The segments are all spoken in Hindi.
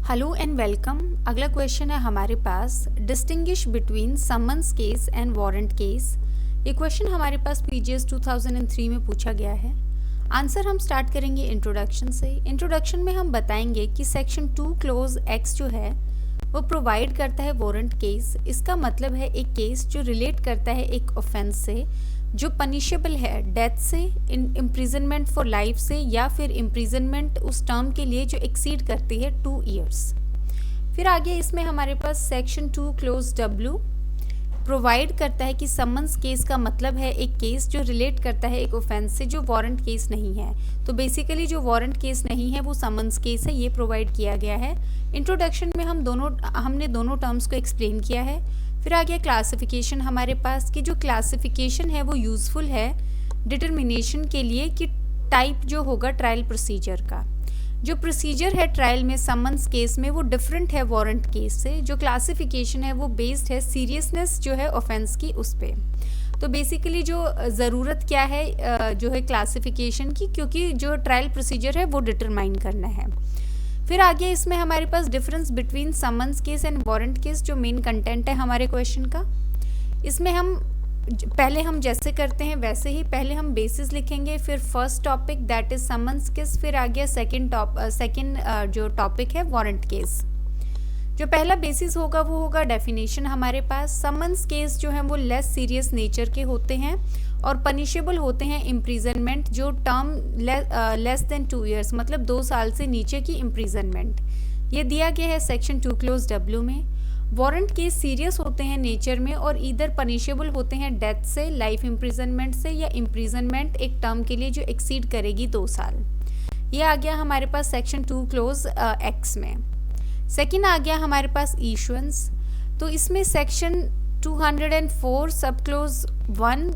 Hello and welcome. अगला क्वेश्चन है हमारे पास, distinguish between summons case and warrant case. ये क्वेश्चन हमारे पास पीजीएस 2003 में पूछा गया है। आंसर हम स्टार्ट करेंगे इंट्रोडक्शन से। इंट्रोडक्शन में हम बताएंगे कि सेक्शन 2 क्लोज एक्स जो है वो प्रोवाइड करता है वारंट केस। इसका मतलब है एक केस जो रिलेट करता है एक ऑफेंस से जो पनिशेबल है डेथ से, इम्प्रिजनमेंट फॉर लाइफ से, या फिर इम्प्रिजनमेंट उस टर्म के लिए जो एक्सीड करती है 2 इयर्स। फिर आगे इसमें हमारे पास सेक्शन 2 क्लोज डब्ल्यू प्रोवाइड करता है कि समन्स केस का मतलब है एक केस जो रिलेट करता है एक ऑफेंस से जो वारंट केस नहीं है। तो बेसिकली जो वारंट केस नहीं है वो समन्स केस है, ये प्रोवाइड किया गया है। इंट्रोडक्शन में हमने दोनों टर्म्स को एक्सप्लेन किया है। फिर आ गया क्लासिफिकेशन हमारे पास कि जो क्लासिफिकेशन है वो यूज़फुल है डिटर्मिनेशन के लिए कि टाइप जो होगा ट्रायल प्रोसीजर का। जो प्रोसीजर है ट्रायल में समन्स केस में वो डिफरेंट है वारंट केस से। जो क्लासिफिकेशन है वो बेस्ड है सीरियसनेस जो है ऑफेंस की उस पे। तो बेसिकली जो ज़रूरत क्या है जो है क्लासिफिकेशन की, क्योंकि जो ट्रायल प्रोसीजर है वो डिटरमाइन करना है। फिर आगे इसमें हमारे पास difference between summons case and warrant case जो मेन कंटेंट है हमारे क्वेश्चन का। इसमें पहले हम जैसे करते हैं वैसे ही पहले हम बेसिस लिखेंगे, फिर first topic that is summons case, फिर आ गया सेकंड जो टॉपिक है वारंट केस। जो पहला बेसिस होगा वो होगा डेफिनेशन हमारे पास। समन्स केस जो है वो लेस सीरियस नेचर के होते हैं और पनिशेबल होते हैं इम्प्रिजनमेंट जो टर्म लेस देन 2 इयर्स, मतलब 2 साल से नीचे की इम्प्रिजनमेंट। ये दिया गया है सेक्शन 2 क्लोज डब्ल्यू में। वारंट केस सीरियस होते हैं नेचर में और इधर पनिशेबल होते हैं डेथ से, लाइफ इम्प्रिजनमेंट से, या इम्प्रिजनमेंट एक टर्म के लिए जो एक्सीड करेगी 2 साल। ये आ गया हमारे पास सेक्शन 2 क्लोज एक्स में। सेकेंड आ गया हमारे पास इशुएंस। तो इसमें सेक्शन 204 सब क्लोज 1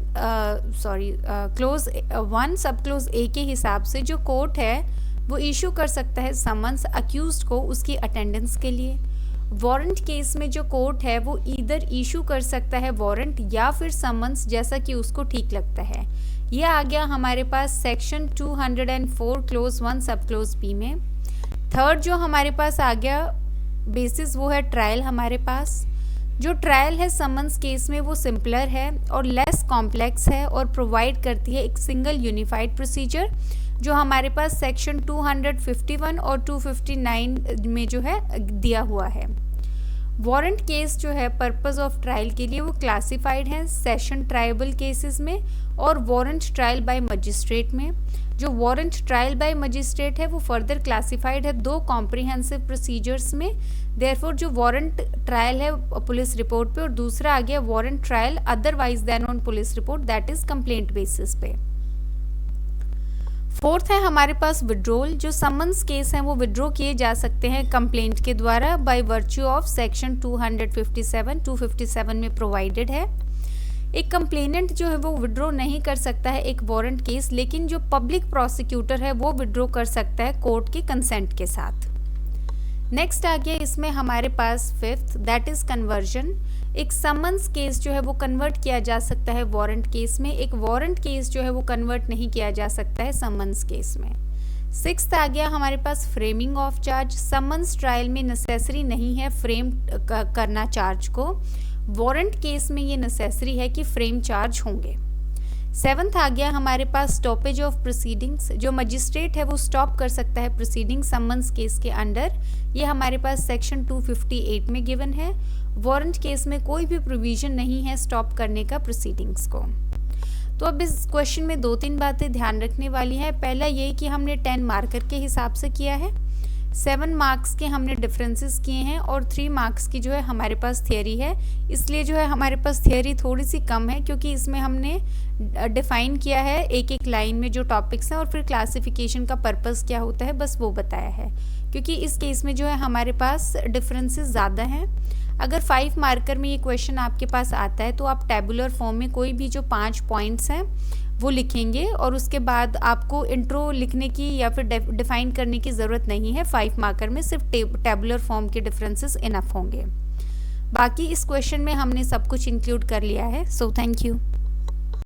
क्लोज 1 सब क्लोज ए के हिसाब से जो कोर्ट है वो इशू कर सकता है समन्स अक्यूज्ड को उसकी अटेंडेंस के लिए। वारंट केस में जो कोर्ट है वो इधर इशू कर सकता है वारंट या फिर समन्स, जैसा कि उसको ठीक लगता है। यह आ गया हमारे पास सेक्शन 204 क्लोज 1 सब क्लोज बी में। थर्ड जो हमारे पास आ गया बेसिस वो है ट्रायल हमारे पास। जो ट्रायल है समन्स केस में वो सिंपलर है और लेस कॉम्प्लेक्स है और प्रोवाइड करती है एक सिंगल यूनिफाइड प्रोसीजर जो हमारे पास सेक्शन 251 और 259 में जो है दिया हुआ है। वारंट केस जो है पर्पस ऑफ ट्रायल के लिए वो क्लासिफाइड है सेशन ट्रायबल केसेस में और वारंट ट्रायल बाय मजिस्ट्रेट में। जो वारंट ट्रायल बाय मजिस्ट्रेट है वो फर्दर क्लासिफाइड है 2 कॉम्प्रिहेंसिव प्रोसीजर्स में। देयरफॉर जो वारंट ट्रायल है पुलिस रिपोर्ट पे और दूसरा आ गया warrant trial otherwise then on police report, that is complaint basis पे। फोर्थ है हमारे पास विड्रॉल। जो समन्स केस हैं वो विड्रॉ किए जा सकते हैं कंप्लेंट के द्वारा बाय वर्च्यू ऑफ सेक्शन 257 में प्रोवाइडेड है। एक कंप्लेनेंट जो है वो विड्रॉ नहीं कर सकता है एक वारंट केस, लेकिन जो पब्लिक प्रोसिक्यूटर है वो विड्रॉ कर सकता है कोर्ट के कंसेंट के साथ। नेक्स्ट आ गया इसमें हमारे पास फिफ्थ दैट इज कन्वर्जन। एक समन्स केस जो है वो कन्वर्ट किया जा सकता है वारंट केस में, एक वारंट केस जो है वो कन्वर्ट नहीं किया जा सकता है समन्स केस में। सिक्स्थ आ गया हमारे पास framing of charge. Summons trial में नेसेसरी नहीं है फ्रेम करना चार्ज को, वारंट केस में ये नेसेसरी है कि फ्रेम चार्ज होंगे। सेवंथ आ गया हमारे पास स्टॉपेज ऑफ प्रोसीडिंग्स। जो मजिस्ट्रेट है वो स्टॉप कर सकता है प्रोसीडिंग समन्स केस के अंडर, ये हमारे पास सेक्शन 258 में गिवन है। वारंट केस में कोई भी प्रोविजन नहीं है स्टॉप करने का प्रोसीडिंग्स को। तो अब इस क्वेश्चन में 2-3 बातें ध्यान रखने वाली है। पहला ये कि हमने 10 मार्कर के हिसाब से किया है, 7 मार्क्स के हमने डिफरेंसेस किए हैं और 3 मार्क्स की जो है हमारे पास थियरी है। इसलिए जो है हमारे पास थियरी थोड़ी सी कम है क्योंकि इसमें हमने डिफाइन किया है एक एक लाइन में जो टॉपिक्स हैं और फिर क्लासिफिकेशन का पर्पस क्या होता है बस वो बताया है। क्योंकि इस केस में जो है हमारे पास डिफरेंसेस ज़्यादा हैं। अगर 5 मार्कर में ये क्वेश्चन आपके पास आता है तो आप टेबुलर फॉर्म में कोई भी जो 5 पॉइंट्स हैं वो लिखेंगे और उसके बाद आपको इंट्रो लिखने की या फिर डिफाइन करने की ज़रूरत नहीं है। 5 मार्कर में सिर्फ टेबुलर फॉर्म के डिफरेंसेस इनफ होंगे। बाकी इस क्वेश्चन में हमने सब कुछ इंक्लूड कर लिया है। So thank you.